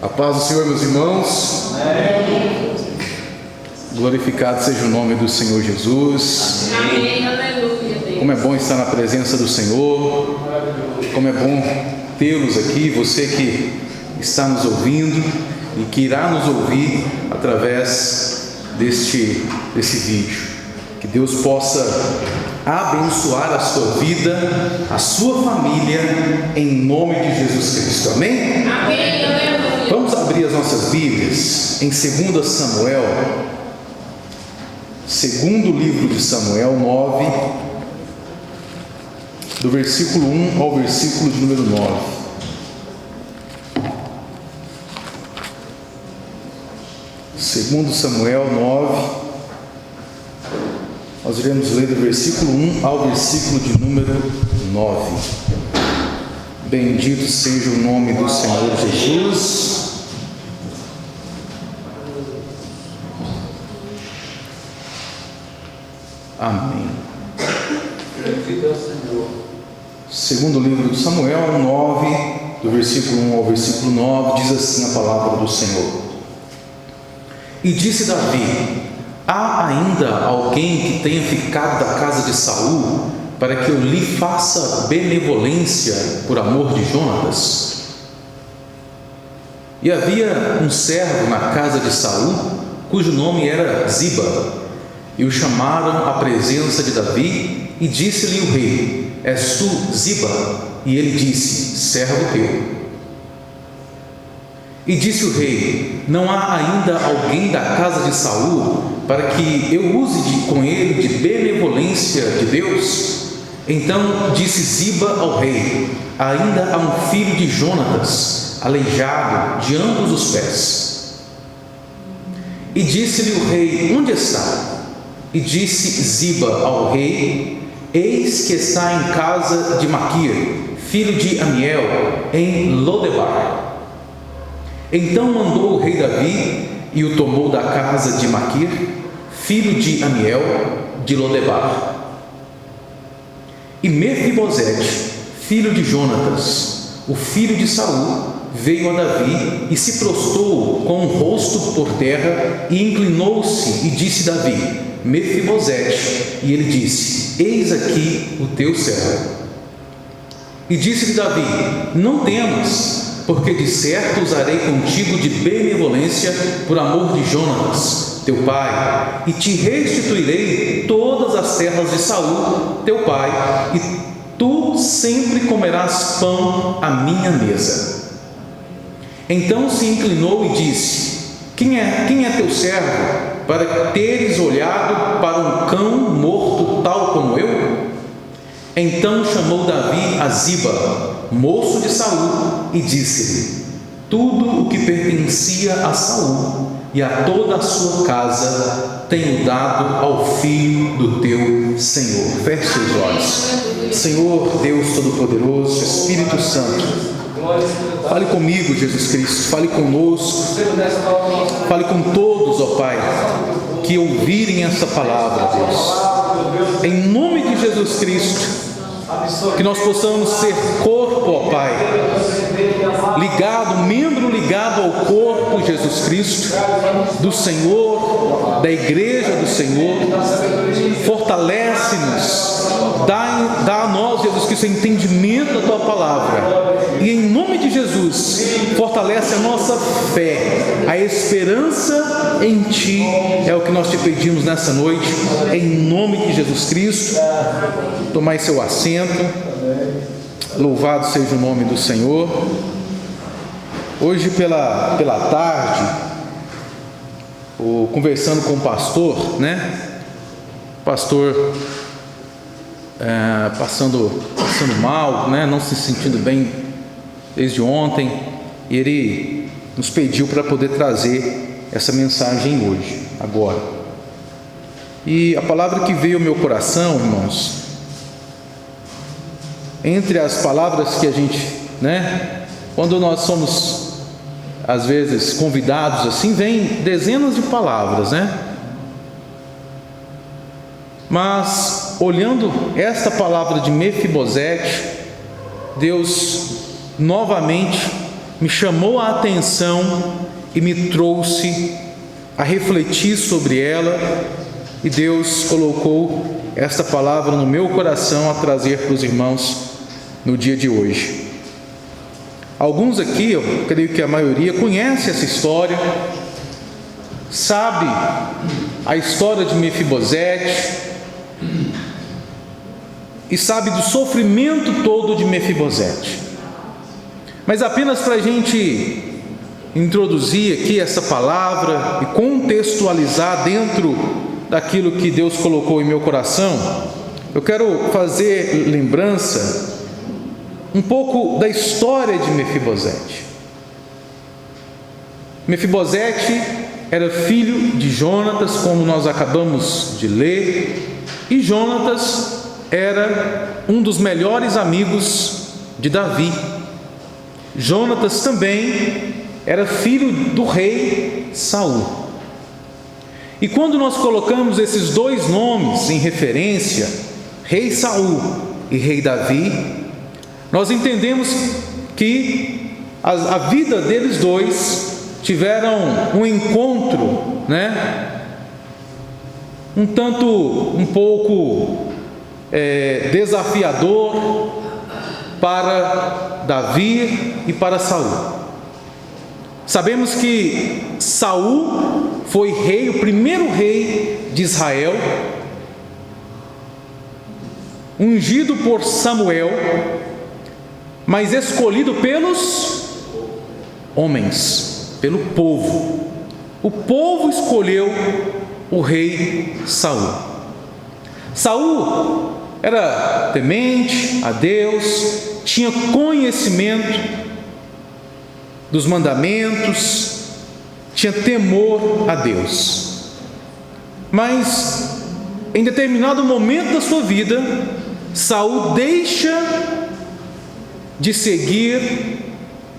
A paz do Senhor, meus irmãos. Amém. Glorificado seja o nome do Senhor Jesus. Amém. Aleluia, Deus. Como é bom estar na presença do Senhor. Como é bom tê-los aqui, você que está nos ouvindo e que irá nos ouvir através desse vídeo. Que Deus possa abençoar a sua vida, a sua família, em nome de Jesus Cristo. Amém? Amém. Aleluia. Vamos abrir as nossas Bíblias em 2 Samuel, segundo livro de Samuel 9, do versículo 1 ao versículo de número 9. Segundo Samuel 9, nós iremos ler do versículo 1 ao versículo de número 9. Bendito seja o nome do Senhor Jesus. Amém. Segundo livro de Samuel 9, do versículo 1 ao versículo 9, diz assim a palavra do Senhor. E disse Davi: há ainda alguém que tenha ficado da casa de Saul, para que eu lhe faça benevolência por amor de Jonatas? E havia um servo na casa de Saul, cujo nome era Ziba, e o chamaram à presença de Davi, e disse-lhe o rei: és tu Ziba? E ele disse: servo teu. E disse o rei: não há ainda alguém da casa de Saul, para que eu use com ele de benevolência de Deus? Então disse Ziba ao rei: ainda há um filho de Jonatas, aleijado de ambos os pés. E disse-lhe o rei: onde está? E disse Ziba ao rei: eis que está em casa de Maquir, filho de Amiel, em Lodebar. Então mandou o rei Davi e o tomou da casa de Maquir, filho de Amiel, de Lodebar. E Mefibosete, filho de Jonatas, o filho de Saul, veio a Davi e se prostrou com o rosto por terra e inclinou-se e disse Davi: Mefibosete. E ele disse: eis aqui o teu servo. E disse-lhe Davi: não temas, porque de certo usarei contigo de benevolência por amor de Jonatas, teu pai, e te restituirei todas as terras de Saul, teu pai, e tu sempre comerás pão à minha mesa. Então se inclinou e disse: quem é teu servo, para teres olhado para um cão morto tal como eu? Então chamou Davi a Ziba, moço de Saul, e disse-lhe: tudo o que pertencia a Saul e a toda a sua casa tenho dado ao filho do teu Senhor. Feche seus olhos. Senhor Deus Todo-Poderoso, Espírito Santo, fale comigo, Jesus Cristo, fale conosco, fale com todos, ó Pai, que ouvirem essa palavra, Deus, em nome de Jesus Cristo, que nós possamos ser corpo, ó Pai, ligado, membro ligado ao corpo, Jesus Cristo, do Senhor, da igreja do Senhor. Fortalece-nos, dá a nós, Jesus Cristo, entendimento da Tua palavra, e em nome de Jesus, fortalece a nossa fé, a esperança em Ti, é o que nós te pedimos nessa noite, em nome de Jesus Cristo. Tomai seu assento. Louvado seja o nome do Senhor. Hoje pela tarde, conversando com o pastor, pastor passando mal, não se sentindo bem desde ontem, e ele nos pediu para poder trazer essa mensagem hoje, agora. E a palavra que veio ao meu coração, irmãos, entre as palavras que a gente, quando nós somos às vezes convidados assim, vem dezenas de palavras, mas olhando esta palavra de Mefibosete, Deus novamente me chamou a atenção e me trouxe a refletir sobre ela, e Deus colocou esta palavra no meu coração a trazer para os irmãos no dia de hoje. Alguns aqui, eu creio que a maioria, conhece essa história, sabe a história de Mefibosete e sabe do sofrimento todo de Mefibosete. Mas apenas para a gente introduzir aqui essa palavra e contextualizar dentro daquilo que Deus colocou em meu coração, eu quero fazer lembrança um pouco da história de Mefibosete. Mefibosete era filho de Jonatas, como nós acabamos de ler, e Jonatas era um dos melhores amigos de Davi. Jonatas também era filho do rei Saul. E quando nós colocamos esses dois nomes em referência, rei Saul e rei Davi, nós entendemos que a vida deles dois tiveram um encontro, um pouco desafiador para Davi e para Saul. Sabemos que Saul foi rei, o primeiro rei de Israel, ungido por Samuel, mas escolhido pelos homens, pelo povo. O povo escolheu o rei Saul. Saul era temente a Deus, tinha conhecimento dos mandamentos, tinha temor a Deus. Mas em determinado momento da sua vida, Saul deixa de seguir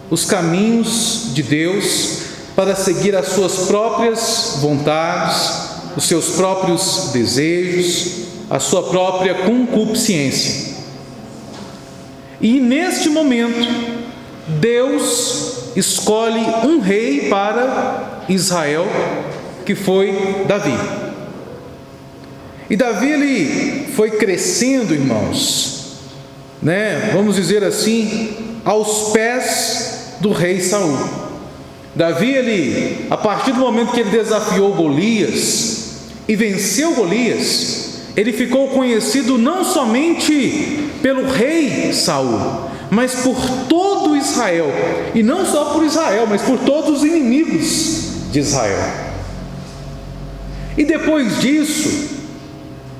os caminhos de Deus para seguir as suas próprias vontades, os seus próprios desejos, a sua própria concupiscência. E neste momento, Deus escolhe um rei para Israel, que foi Davi. E Davi, ele foi crescendo, irmãos, vamos dizer assim, aos pés do rei Saul. Davi, ele, a partir do momento que ele desafiou Golias e venceu Golias, ele ficou conhecido não somente pelo rei Saul, mas por todo Israel, e não só por Israel, mas por todos os inimigos de Israel. E depois disso,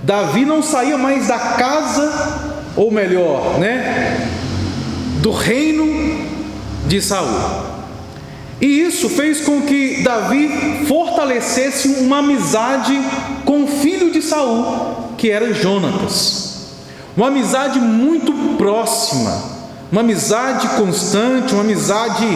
Davi não saía mais da casa, ou melhor, do reino de Saul. E isso fez com que Davi fortalecesse uma amizade com o filho de Saul, que era Jonatas. Uma amizade muito próxima, uma amizade constante, uma amizade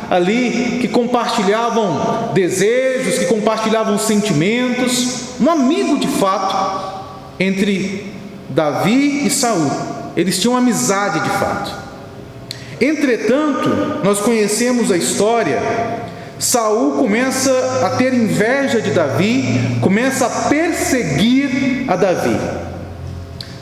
ali que compartilhavam desejos, que compartilhavam sentimentos, um amigo de fato entre Davi e Saul. Eles tinham amizade de fato. Entretanto, nós conhecemos a história. Saul começa a ter inveja de Davi, começa a perseguir a Davi.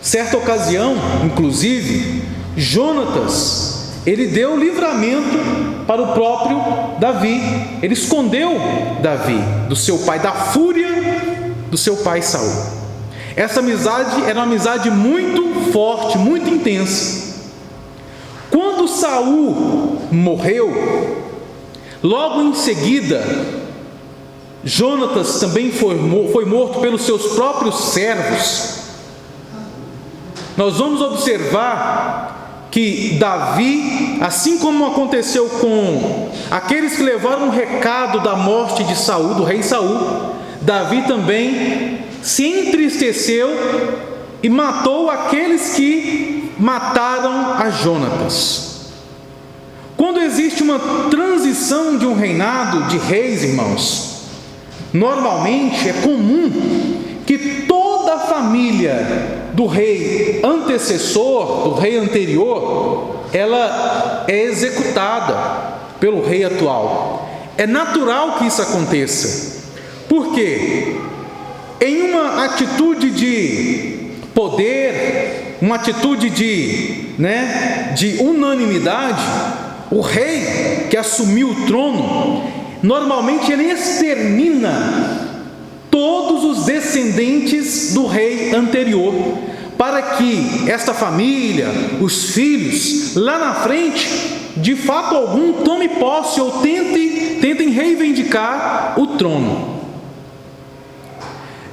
Certa ocasião, inclusive, Jonatas, ele deu livramento para o próprio Davi. Ele escondeu Davi do seu pai, da fúria do seu pai Saul. Essa amizade era uma amizade muito forte, muito intensa. Quando Saul morreu, logo em seguida, Jonatas também foi morto pelos seus próprios servos. Nós vamos observar que Davi, assim como aconteceu com aqueles que levaram o recado da morte de Saul, do rei Saul, Davi também se entristeceu e matou aqueles que mataram a Jonatas. Quando existe uma transição de um reinado de reis, irmãos, normalmente é comum que toda a família do rei antecessor, do rei anterior, ela é executada, pelo rei atual. É natural que isso aconteça. Por quê? Em uma atitude de poder, uma atitude de unanimidade, o rei que assumiu o trono, normalmente ele extermina todos os descendentes do rei anterior, para que esta família, os filhos, lá na frente, de fato algum tome posse ou tentem reivindicar o trono.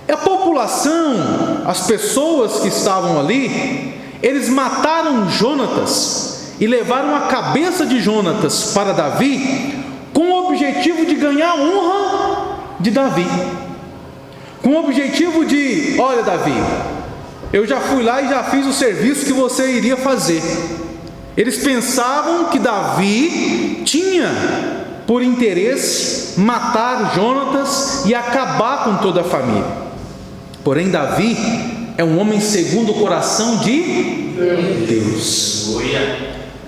A população, as pessoas que estavam ali, eles mataram Jonatas e levaram a cabeça de Jonatas para Davi, com o objetivo de ganhar a honra de Davi, com o objetivo de: olha, Davi, eu já fui lá e já fiz o serviço que você iria fazer. Eles pensavam que Davi tinha por interesse matar Jonatas e acabar com toda a família. Porém, Davi é um homem segundo o coração de Deus.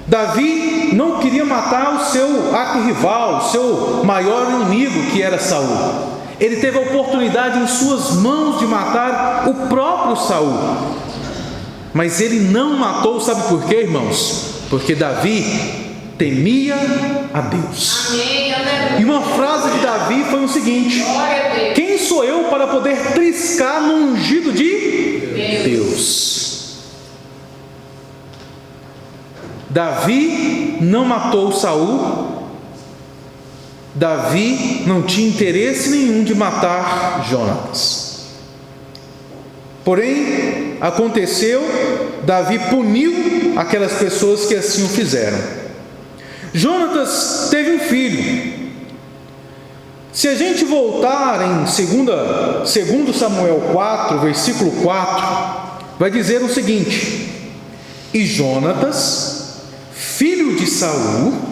Davi não queria matar o seu arquirrival, o seu maior inimigo, que era Saul. Ele teve a oportunidade em suas mãos de matar o próprio Saul, mas ele não matou. Sabe por quê, irmãos? Porque Davi temia a Deus. Amém, E uma frase de Davi foi o seguinte: quem sou eu para poder triscar no ungido de Deus? Davi não matou Saul. Davi não tinha interesse nenhum de matar Jonatas. Porém, aconteceu, Davi puniu aquelas pessoas que assim o fizeram. Jonatas teve um filho. Se a gente voltar em 2 Samuel 4, versículo 4, vai dizer o seguinte: e Jonatas, filho de Saul,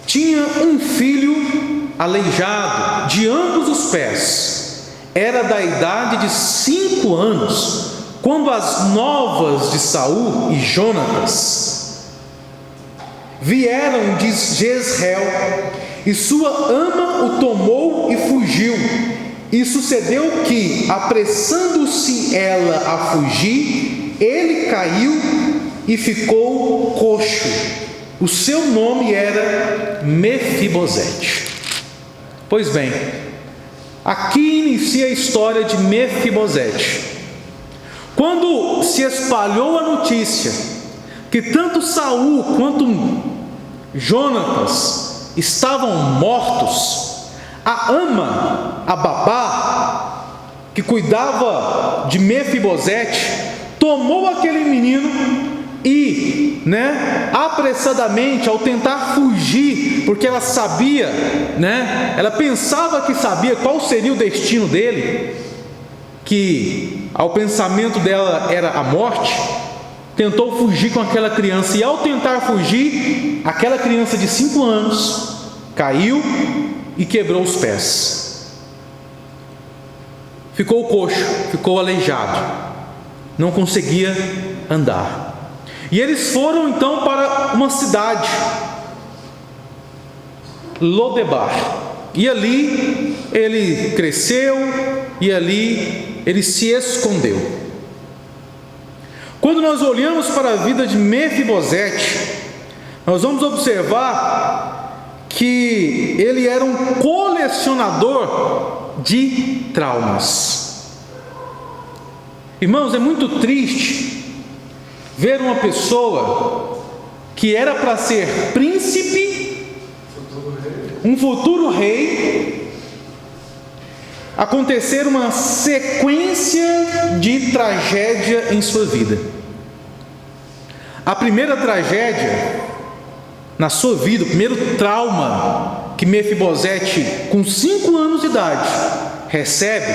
tinha um filho aleijado de ambos os pés. Era da idade de 5 anos, quando as novas de Saul e Jonatas vieram de Jezreel, e sua ama o tomou e fugiu. E sucedeu que, apressando-se ela a fugir, ele caiu e ficou coxo. O seu nome era Mefibosete. Pois bem, aqui inicia a história de Mefibosete. Quando se espalhou a notícia que tanto Saul quanto Jonatas estavam mortos, a ama, a babá, que cuidava de Mefibosete, tomou aquele menino e, apressadamente, ao tentar fugir, porque ela sabia, ela pensava que sabia qual seria o destino dele, que ao pensamento dela era a morte, tentou fugir com aquela criança, e ao tentar fugir, aquela criança de 5 anos caiu e quebrou os pés, ficou coxo, ficou aleijado, não conseguia andar. E eles foram então para uma cidade, Lodebar, e ali ele cresceu, e ali ele se escondeu. Quando nós olhamos para a vida de Mefibosete, nós vamos observar que ele era um colecionador de traumas. Irmãos, é muito triste ver uma pessoa que era para ser príncipe, um futuro rei, acontecer uma sequência de tragédia em sua vida. A primeira tragédia na sua vida, o primeiro trauma que Mefibosete, com 5 anos de idade, recebe,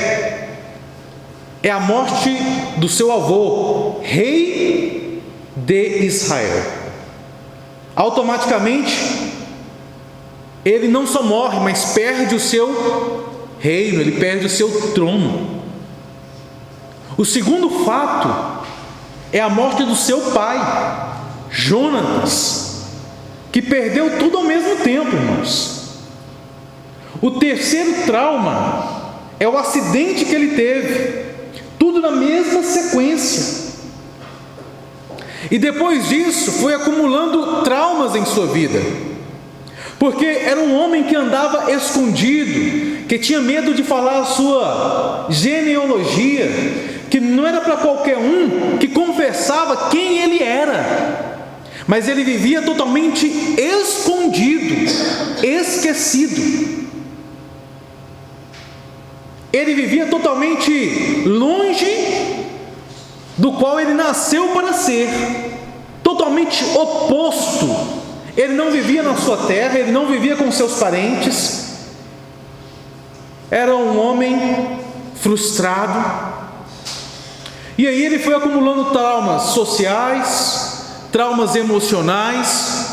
é a morte do seu avô, rei de Israel. Automaticamente, ele não só morre, mas perde o seu reino, ele perde o seu trono. O segundo fato é a morte do seu pai, Jonatas, que perdeu tudo ao mesmo tempo, irmãos. O terceiro trauma é o acidente que ele teve, tudo na mesma sequência. E depois disso foi acumulando traumas em sua vida, porque era um homem que andava escondido, que tinha medo de falar a sua genealogia, que não era para qualquer um que confessava quem ele era, mas ele vivia totalmente escondido, esquecido. Ele vivia totalmente longe do qual ele nasceu para ser, totalmente oposto. Ele não vivia na sua terra, ele não vivia com seus parentes. Era um homem frustrado. E aí ele foi acumulando traumas sociais, traumas emocionais,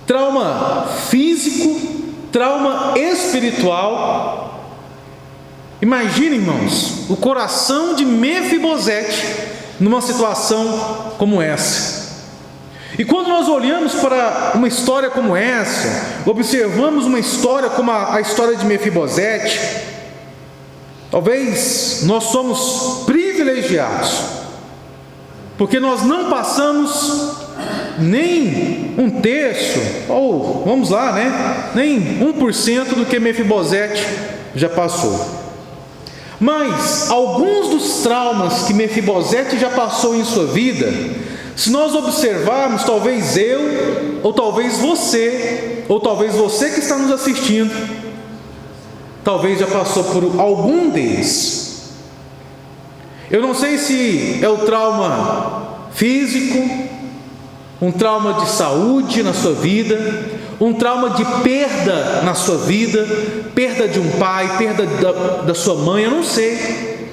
trauma físico, trauma espiritual. Imagine, irmãos, o coração de Mefibosete numa situação como essa. E quando nós olhamos para uma história como essa, observamos uma história como a história de Mefibosete, talvez nós somos privilegiados, porque nós não passamos nem um terço, ou vamos lá, nem 1% do que Mefibosete já passou. Mas alguns dos traumas que Mefibosete já passou em sua vida, se nós observarmos, talvez eu, ou talvez você que está nos assistindo, talvez já passou por algum deles. Eu não sei se é o trauma físico, um trauma de saúde na sua vida, um trauma de perda na sua vida, perda de um pai, perda da sua mãe, eu não sei.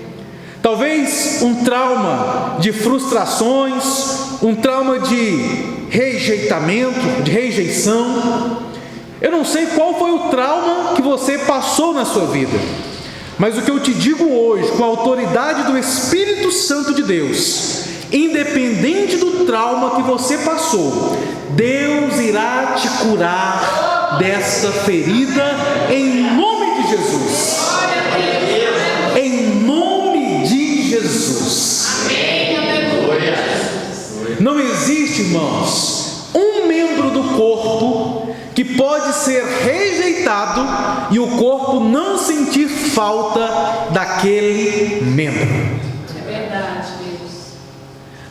Talvez um trauma de frustrações, um trauma de rejeitamento, de rejeição. Eu não sei qual foi o trauma que você passou na sua vida, mas o que eu te digo hoje, com a autoridade do Espírito Santo de Deus, independente do trauma que você passou, Deus irá te curar desta ferida, em nome de Jesus. Em nome de Jesus. Não existe, irmãos, um membro do corpo que pode ser rejeitado e o corpo não sentir falta daquele membro. É verdade, Deus.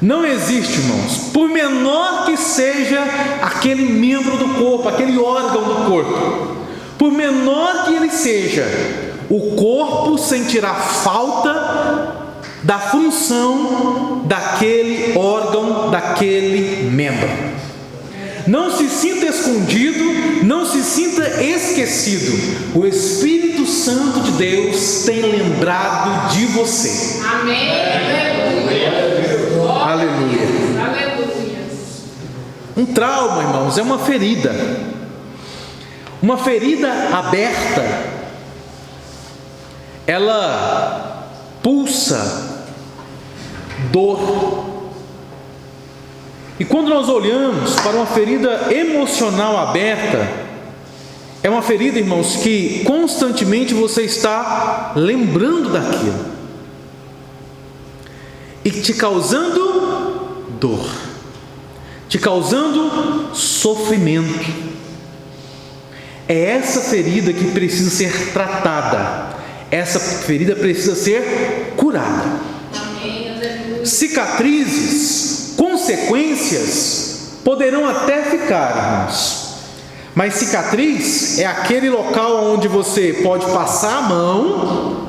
Não existe, irmãos, por menor que seja aquele membro do corpo, aquele órgão do corpo, por menor que ele seja, o corpo sentirá falta da função daquele órgão, daquele membro. Não se sinta escondido, não se sinta esquecido. O Espírito Santo de Deus tem lembrado de você. Amém. Aleluia. Aleluia. Um trauma, irmãos, é uma ferida. Uma ferida aberta, ela pulsa dor. E quando nós olhamos para uma ferida emocional aberta, é uma ferida, irmãos, que constantemente você está lembrando daquilo e te causando dor, te causando sofrimento. É essa ferida que precisa ser tratada, essa ferida precisa ser curada. Cicatrizes, consequências poderão até ficar, irmãos, mas cicatriz é aquele local onde você pode passar a mão,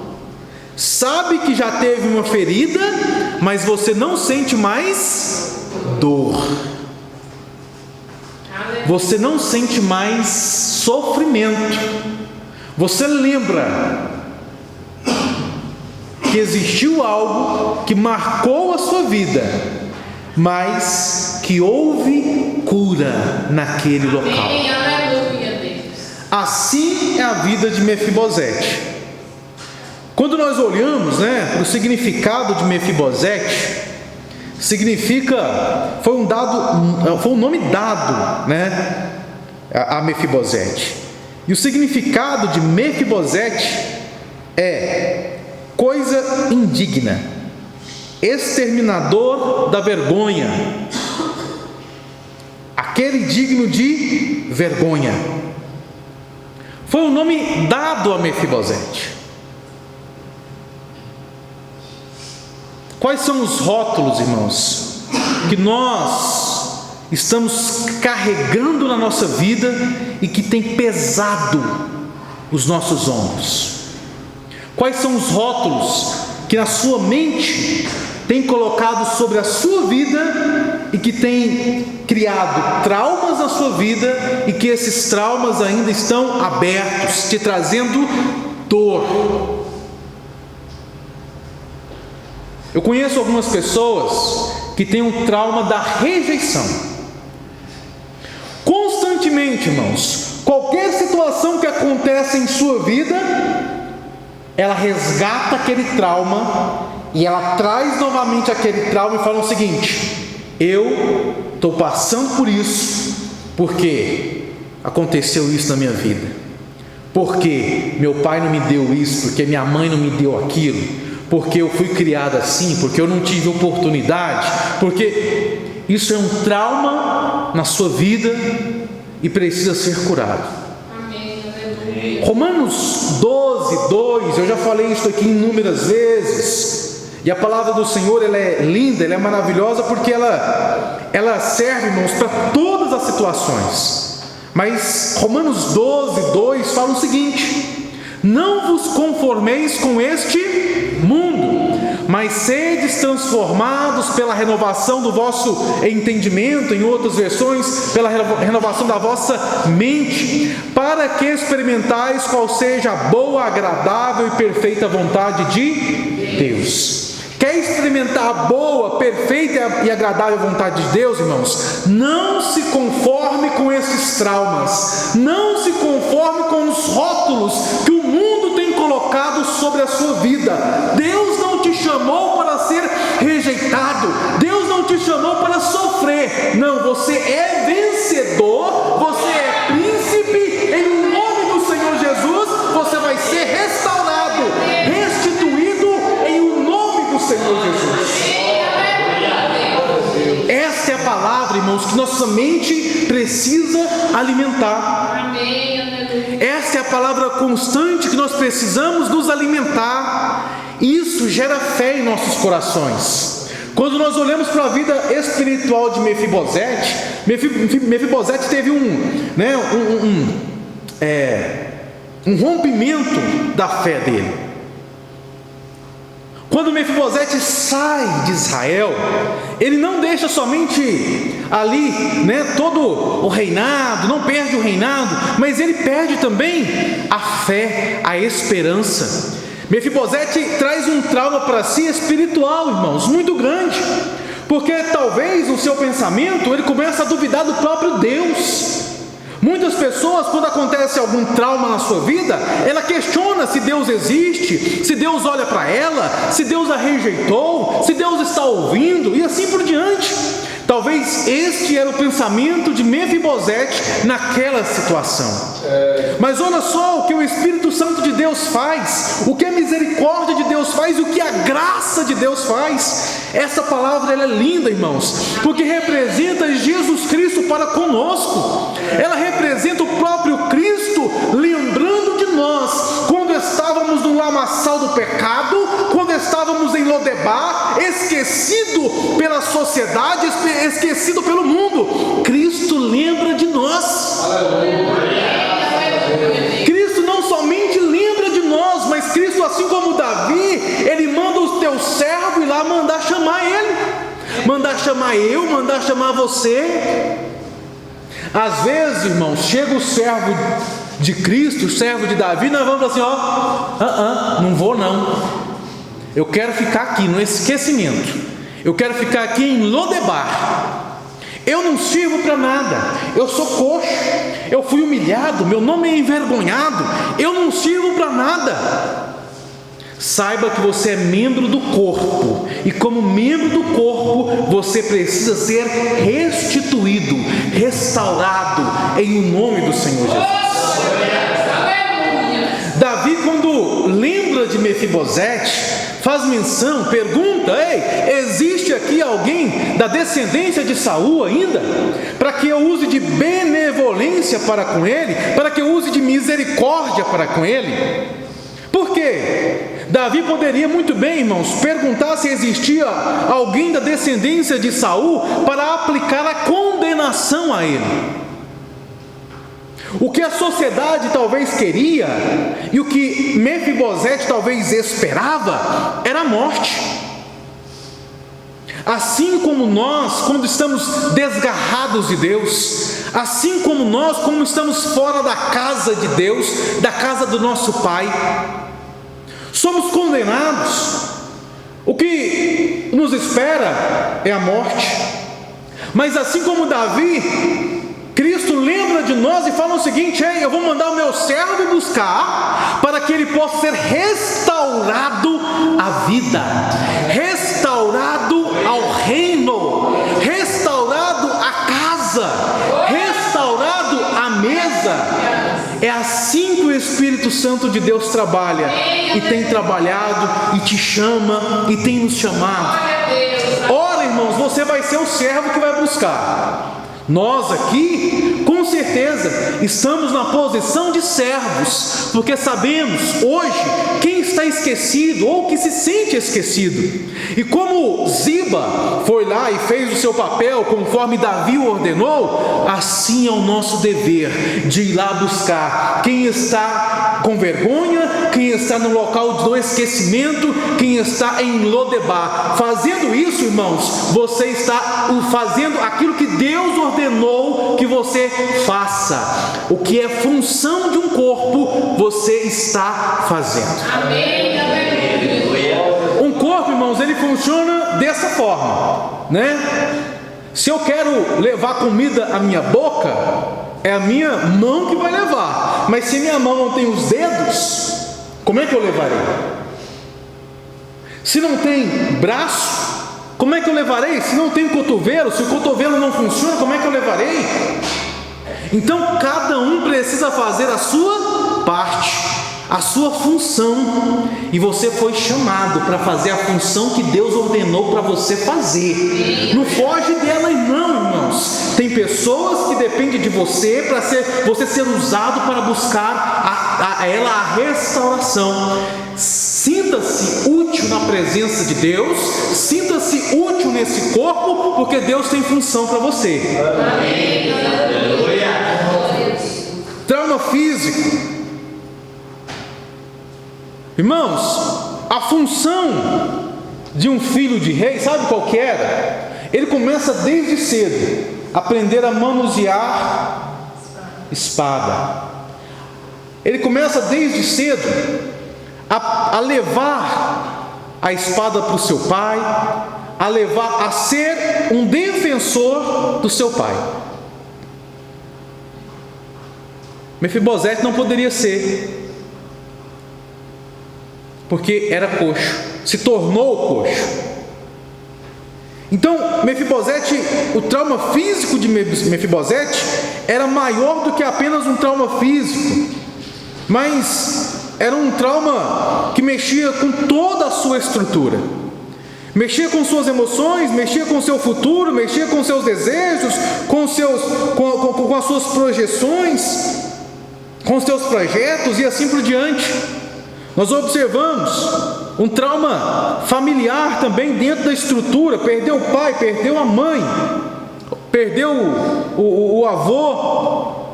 sabe que já teve uma ferida, mas você não sente mais dor, você não sente mais sofrimento, você lembra que existiu algo que marcou a sua vida, mas que houve cura naquele local. Assim é a vida de Mefibosete. Quando nós olhamos, para o significado de Mefibosete, significa, foi um nome dado, a Mefibosete. E o significado de Mefibosete é coisa indigna, exterminador da vergonha, aquele digno de vergonha. Foi o nome dado a Mefibosete. Quais são os rótulos, irmãos, que nós estamos carregando na nossa vida e que tem pesado os nossos ombros? Quais são os rótulos que na sua mente tem colocado sobre a sua vida e que tem criado traumas na sua vida e que esses traumas ainda estão abertos, te trazendo dor? Eu conheço algumas pessoas que têm um trauma da rejeição. Constantemente, irmãos, qualquer situação que acontece em sua vida, ela resgata aquele trauma e ela traz novamente aquele trauma e fala o seguinte: eu estou passando por isso porque aconteceu isso na minha vida, porque meu pai não me deu isso, porque minha mãe não me deu aquilo, porque eu fui criado assim, porque eu não tive oportunidade, porque isso é um trauma na sua vida e precisa ser curado. Amém. Romanos 12, 2, eu já falei isso aqui inúmeras vezes, e a palavra do Senhor, ela é linda, ela é maravilhosa, porque ela serve, irmãos, para todas as situações. Mas Romanos 12, 2 fala o seguinte: não vos conformeis com este mundo, mas sedes transformados pela renovação do vosso entendimento, em outras versões, pela renovação da vossa mente, para que experimentais qual seja a boa, agradável e perfeita vontade de Deus. Quer experimentar a boa, perfeita e agradável vontade de Deus, irmãos? Não se conforme com esses traumas, não se conforme com os rótulos que o mundo tem colocado sobre a sua vida. Deus não te chamou para ser rejeitado, Deus não te chamou para sofrer. Não, você é vencedor, você é príncipe. Em nome do Senhor Jesus, você vai ser restaurado, restituído em o nome do Senhor Jesus. Esta é a palavra, irmãos, que nossa mente precisa alimentar. Esta é a palavra constante que nós precisamos nos alimentar. Isso gera fé em nossos corações. Quando nós olhamos para a vida espiritual de Mefibosete, Mefibosete teve um rompimento da fé dele. Quando Mefibosete sai de Israel, ele não deixa somente ali, todo o reinado, não perde o reinado, mas ele perde também a fé, a esperança. Mefibosete traz um trauma para si espiritual, irmãos, muito grande, porque talvez no seu pensamento ele começa a duvidar do próprio Deus. Muitas pessoas, quando acontece algum trauma na sua vida, ela questiona se Deus existe, se Deus olha para ela, se Deus a rejeitou, se Deus está ouvindo, e assim por diante. Talvez este era o pensamento de Mefibosete naquela situação. Mas olha só o que o Espírito Santo de Deus faz, o que a misericórdia de Deus faz, o que a graça de Deus faz. Essa palavra, ela é linda, irmãos, porque representa Jesus Cristo para conosco. Ela representa o próprio Cristo lembrando de nós quando estávamos no lamaçal do pecado, quando estávamos em Lodebar, esquecido pela sociedade, esquecido pelo mundo. Cristo lembra de nós. Cristo não somente lembra de nós, mas Cristo, assim como Davi, ele manda o teu servo ir lá mandar chamar ele, mandar chamar eu, mandar chamar você. Às vezes, irmãos, chega o servo de Cristo, o servo de Davi, nós vamos assim, não vou não, eu quero ficar aqui no esquecimento, eu quero ficar aqui em Lodebar. Eu não sirvo para nada, eu sou coxo, eu fui humilhado, meu nome é envergonhado, eu não sirvo para nada. Saiba que você é membro do corpo, e como membro do corpo, você precisa ser restituído, restaurado, em o nome do Senhor Jesus. Davi, quando lembra de Mefibosete, faz menção, pergunta: ei, existe aqui alguém da descendência de Saul ainda? Para que eu use de benevolência para com ele, para que eu use de misericórdia para com ele? Por quê? Davi poderia muito bem, irmãos, perguntar se existia alguém da descendência de Saul para aplicar a condenação a ele. O que a sociedade talvez queria e o que Mefibosete talvez esperava era a morte. Assim como nós, quando estamos desgarrados de Deus, assim como nós, quando estamos fora da casa de Deus, da casa do nosso Pai, somos condenados. O que nos espera é a morte. Mas assim como Davi, Cristo lembra de nós e fala o seguinte: ei, eu vou mandar o meu servo buscar, para que ele possa ser restaurado à vida, restaurado ao reino, restaurado à casa, restaurado à mesa. É assim que o Espírito Santo de Deus trabalha, e tem trabalhado, e te chama, e tem nos chamado. Ora, irmãos, você vai ser o servo que vai buscar. Nós aqui, com certeza, estamos na posição de servos, porque sabemos hoje quem está esquecido ou que se sente esquecido. E como Ziba foi lá e fez o seu papel conforme Davi o ordenou, assim é o nosso dever de ir lá buscar quem está com vergonha, quem está no local do esquecimento, quem está em Lodebar. Fazendo isso, irmãos, você está fazendo aquilo que Deus ordenou que você faça. O que é função de um corpo, você está fazendo. Amém. Um corpo, irmãos, ele funciona dessa forma, né? Se eu quero levar comida à minha boca, é a minha mão que vai levar. Mas se minha mão não tem os dedos, como é que eu levarei? Se não tem braço, como é que eu levarei? Se não tem cotovelo, se o cotovelo não funciona, como é que eu levarei? Então cada um precisa fazer a sua parte, a sua função, e você foi chamado para fazer a função que Deus ordenou para você fazer. Não foge dela, não, irmãos. Tem pessoas que dependem de você para você ser usado para buscar a ela a restauração. Sinta-se útil na presença de Deus, sinta-se útil nesse corpo, porque Deus tem função para você. Amém. Trauma físico. Irmãos, a função de um filho de rei, sabe qual que era? Ele começa desde cedo a aprender a manusear espada. Ele começa desde cedo a levar a espada para o seu pai, a levar a ser um defensor do seu pai. Mefibosete não poderia ser, porque era coxo, se tornou coxo. Então, Mefibosete, o trauma físico de Mefibosete era maior do que apenas um trauma físico, mas era um trauma que mexia com toda a sua estrutura, mexia com suas emoções, mexia com seu futuro, mexia com seus desejos, com as suas projeções, com seus projetos e assim por diante. Nós observamos um trauma familiar também dentro da estrutura. Perdeu o pai, perdeu a mãe, perdeu o avô.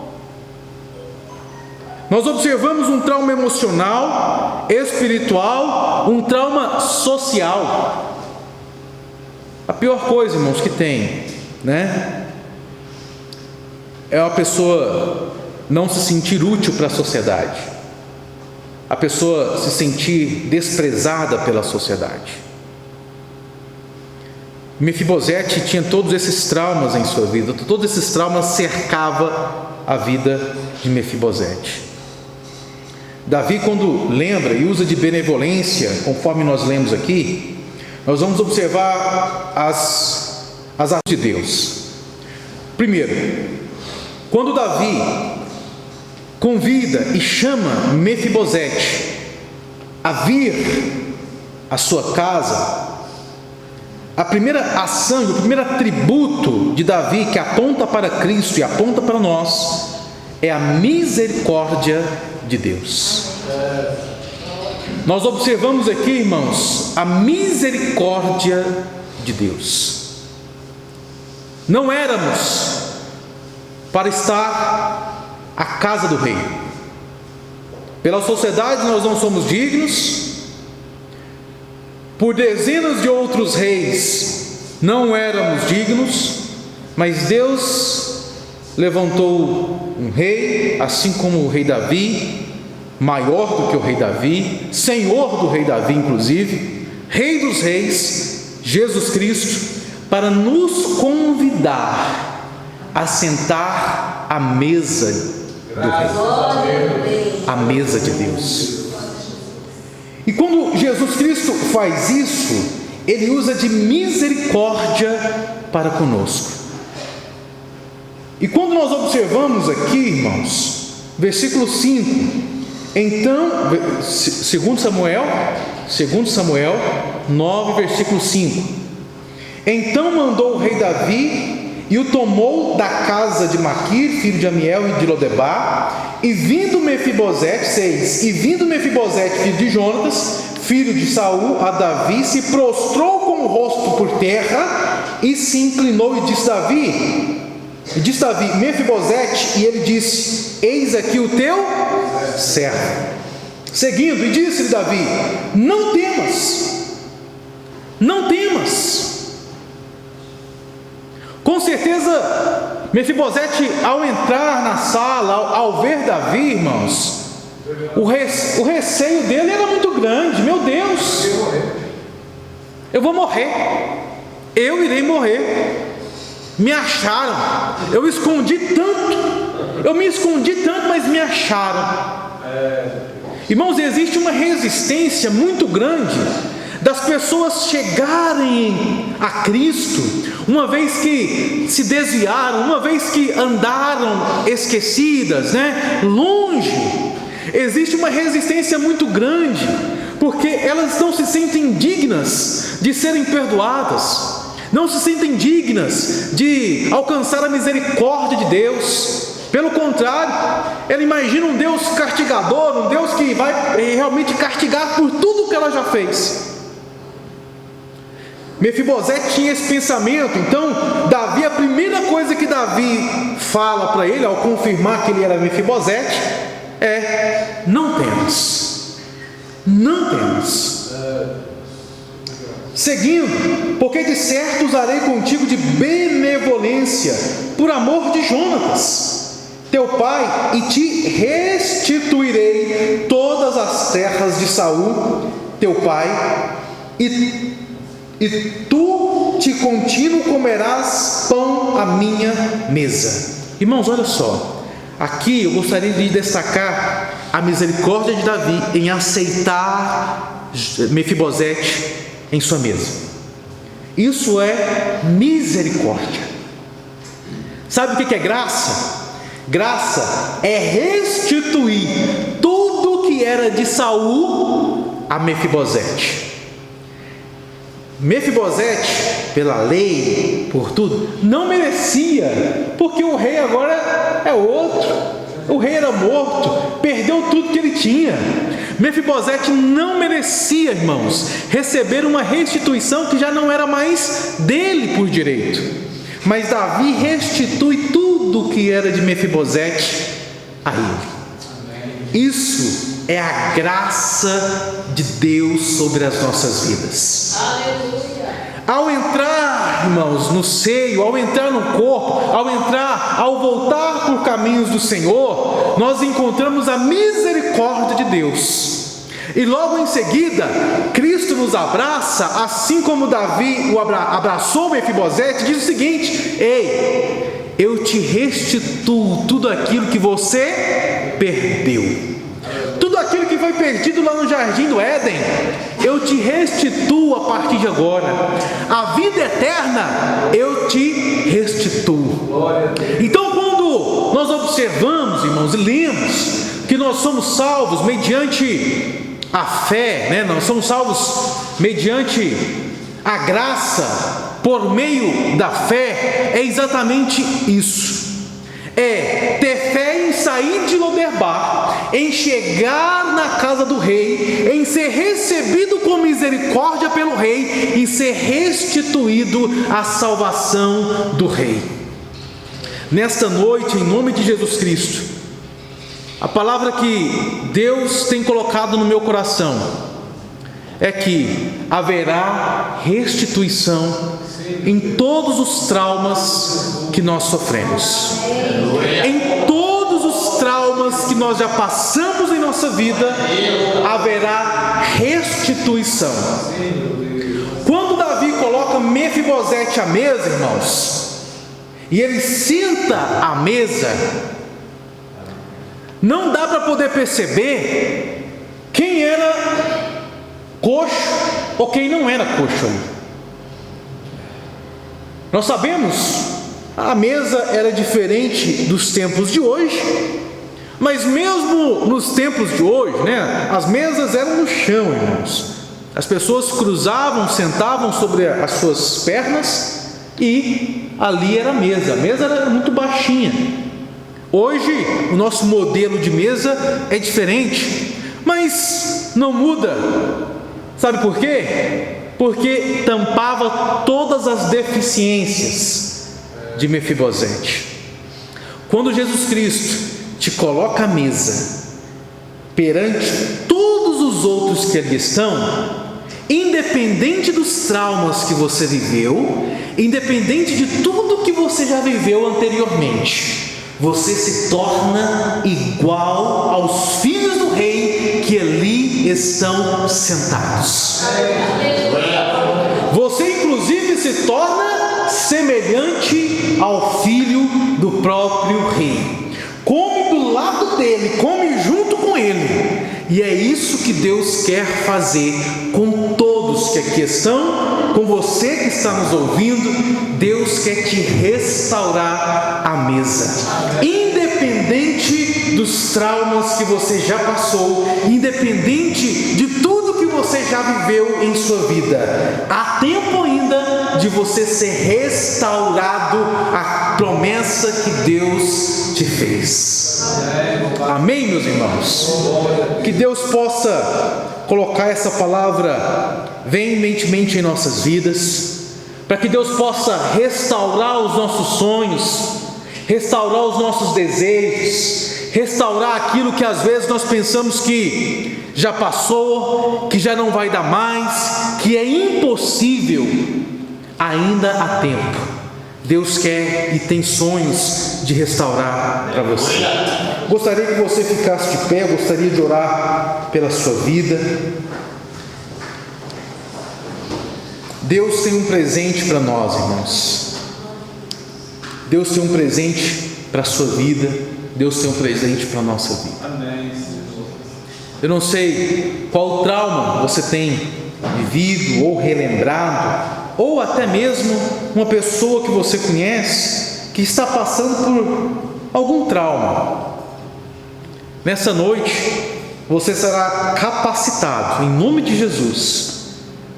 Nós observamos um trauma emocional, espiritual, um trauma social. A pior coisa, irmãos, que tem, né? É uma pessoa não se sentir útil para a sociedade, a pessoa se sentir desprezada pela sociedade. Mefibosete tinha todos esses traumas em sua vida, todos esses traumas cercavam a vida de Mefibosete. Davi, quando lembra e usa de benevolência, conforme nós lemos aqui, nós vamos observar as ações de Deus. Primeiro, quando Davi convida e chama Mefibosete a vir à sua casa, a primeira ação, o primeiro atributo de Davi que aponta para Cristo e aponta para nós é a misericórdia de Deus. Nós observamos aqui, irmãos, a misericórdia de Deus. Não éramos para estar à casa do rei. Pela sociedade nós não somos dignos. Por dezenas de outros reis não éramos dignos, mas Deus levantou um rei, assim como o rei Davi, maior do que o rei Davi, senhor do rei Davi inclusive, rei dos reis, Jesus Cristo, para nos convidar a sentar à mesa do rei, à mesa de Deus. E quando Jesus Cristo faz isso, Ele usa de misericórdia para conosco. E quando nós observamos aqui, irmãos, versículo 5, então, segundo Samuel 9, versículo 5, então mandou o rei Davi e o tomou da casa de Maquir, filho de Amiel e de Lodebar, e vindo Mefibosete, 6, e vindo Mefibosete, filho de Jonatas, filho de Saul, a Davi, se prostrou com o rosto por terra e se inclinou e disse Davi, Mefibosete, e ele disse, eis aqui o teu servo. Seguindo, e disse-lhe Davi, não temas. Com certeza, Mefibosete, ao entrar na sala, ao ver Davi, irmãos, o receio dele era muito grande. Meu Deus, eu vou morrer, eu irei morrer. Me acharam, eu me escondi tanto, mas me acharam. Irmãos, existe uma resistência muito grande das pessoas chegarem a Cristo, uma vez que se desviaram, uma vez que andaram esquecidas, longe. Existe uma resistência muito grande, porque elas não se sentem dignas de serem perdoadas, não se sentem dignas de alcançar a misericórdia de Deus. Pelo contrário, ela imagina um Deus castigador, um Deus que vai realmente castigar por tudo que ela já fez. Mefibosete tinha esse pensamento. Então Davi, a primeira coisa que Davi fala para ele, ao confirmar que ele era Mefibosete, é: não temas. Seguindo, porque de certo usarei contigo de benevolência, por amor de Jonatas, teu pai, e te restituirei todas as terras de Saul, teu pai, e tu de contínuo comerás pão à minha mesa. Irmãos, olha só, aqui eu gostaria de destacar a misericórdia de Davi em aceitar Mefibosete em sua mesa. Isso é misericórdia. Sabe o que é graça? Graça é restituir tudo que era de Saul a Mefibosete. Mefibosete, pela lei, por tudo, não merecia, porque o rei agora é outro. O rei era morto, perdeu tudo que ele tinha. Mefibosete não merecia, irmãos, receber uma restituição que já não era mais dele por direito. Mas Davi restitui tudo que era de Mefibosete a ele. Isso é a graça de Deus sobre as nossas vidas. Aleluia. Ao entrar, irmãos, no seio, ao entrar no corpo, ao voltar por caminhos do Senhor, nós encontramos a misericórdia de Deus. E logo em seguida, Cristo nos abraça, assim como Davi o abraçou Mefibosete, diz o seguinte: ei, eu te restituo tudo aquilo que você perdeu, tudo aquilo no jardim do Éden, eu te restituo a partir de agora. A vida eterna eu te restituo. Então, quando nós observamos, irmãos, e lemos que nós somos salvos mediante a fé, né? Nós somos salvos mediante a graça, por meio da fé, é exatamente isso. É ter fé em sair de Lodebar, em chegar na casa do rei, em ser recebido com misericórdia pelo rei, e ser restituído a salvação do rei. Nesta noite, em nome de Jesus Cristo, a palavra que Deus tem colocado no meu coração é que haverá restituição em todos os traumas que nós sofremos, em todos os traumas que nós já passamos em nossa vida, haverá restituição. Quando Davi coloca Mefibosete à mesa, irmãos, e ele senta à mesa, não dá para poder perceber quem era coxo ou quem não era coxo ali. Nós sabemos, a mesa era diferente dos tempos de hoje, mas mesmo nos tempos de hoje, né, as mesas eram no chão, irmãos. As pessoas cruzavam, sentavam sobre as suas pernas e ali era a mesa era muito baixinha. Hoje o nosso modelo de mesa é diferente, mas não muda. Sabe por quê? Porque tampava todas as deficiências de Mefibosete. Quando Jesus Cristo te coloca à mesa perante todos os outros que ali estão, independente dos traumas que você viveu, independente de tudo que você já viveu anteriormente, você se torna igual aos filhos do rei que ali estão sentados. Você inclusive se torna semelhante ao filho do próprio rei. Come do lado dele, come junto com ele. E é isso que Deus quer fazer com todos que aqui estão, com você que está nos ouvindo. Deus quer te restaurar à mesa, independente dos traumas que você já passou, independente de tudo que você já viveu em sua vida. Há tempo ainda de você ser restaurado à promessa que Deus te fez. Amém, meus irmãos? Que Deus possa colocar essa palavra veementemente em nossas vidas, para que Deus possa restaurar os nossos sonhos, restaurar os nossos desejos, restaurar aquilo que às vezes nós pensamos que já passou, que já não vai dar mais, que é impossível. Ainda há tempo. Deus quer e tem sonhos de restaurar para você. Gostaria que você ficasse de pé, gostaria de orar pela sua vida. Deus tem um presente para nós, irmãos. Deus tem um presente para a sua vida. Deus tem um presente para a nossa vida. Eu não sei qual trauma você tem vivido ou relembrado, ou até mesmo uma pessoa que você conhece que está passando por algum trauma. Nessa noite você será capacitado em nome de Jesus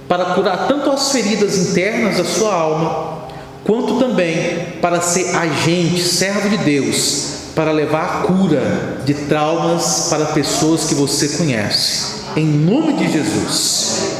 para curar tanto as feridas internas da sua alma, quanto também para ser agente, servo de Deus, para levar a cura de traumas para pessoas que você conhece, em nome de Jesus.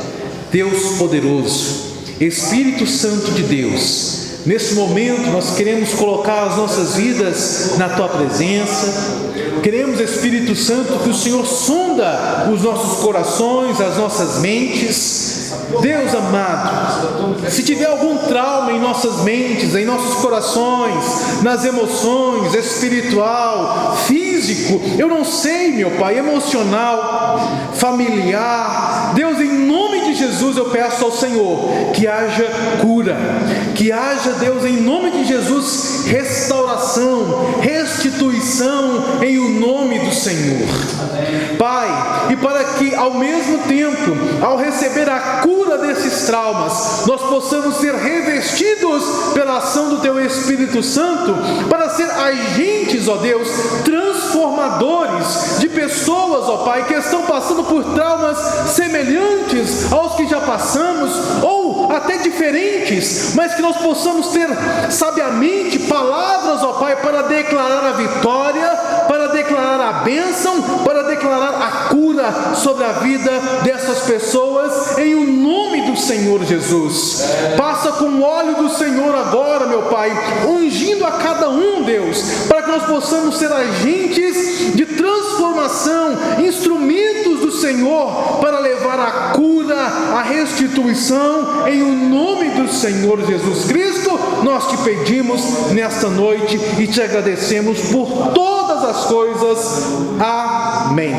Deus poderoso, Espírito Santo de Deus, nesse momento nós queremos colocar as nossas vidas na Tua presença. Queremos, Espírito Santo, que o Senhor sonda os nossos corações, as nossas mentes. Deus amado, se tiver algum trauma em nossas mentes, em nossos corações, nas emoções, espiritual, físico, eu não sei, meu Pai, emocional, familiar, Deus, em nome de Jesus eu peço ao Senhor que haja cura, que haja, Deus, em nome de Jesus, restauração, restituição em o nome do Senhor. Pai, e para que ao mesmo tempo, ao receber a cura desses traumas, nós possamos ser revestidos pela ação do Teu Espírito Santo, para ser agentes, ó Deus, transformadores de pessoas, ó Pai, que estão passando por traumas semelhantes aos que já passamos, ou até diferentes, mas que nós possamos ter sabiamente palavras, ó Pai, para declarar a vitória, para declarar a bênção, para declarar a cura sobre a vida dessas pessoas, em o nome do Senhor Jesus. Passa com o óleo do Senhor agora, meu Pai, ungindo a cada um, Deus, para que nós possamos ser agentes de transformação, instrumentos do Senhor, para levar a cura, a restituição, em o nome do Senhor Jesus Cristo. Nós te pedimos nesta noite e te agradecemos por todas as coisas. Amém.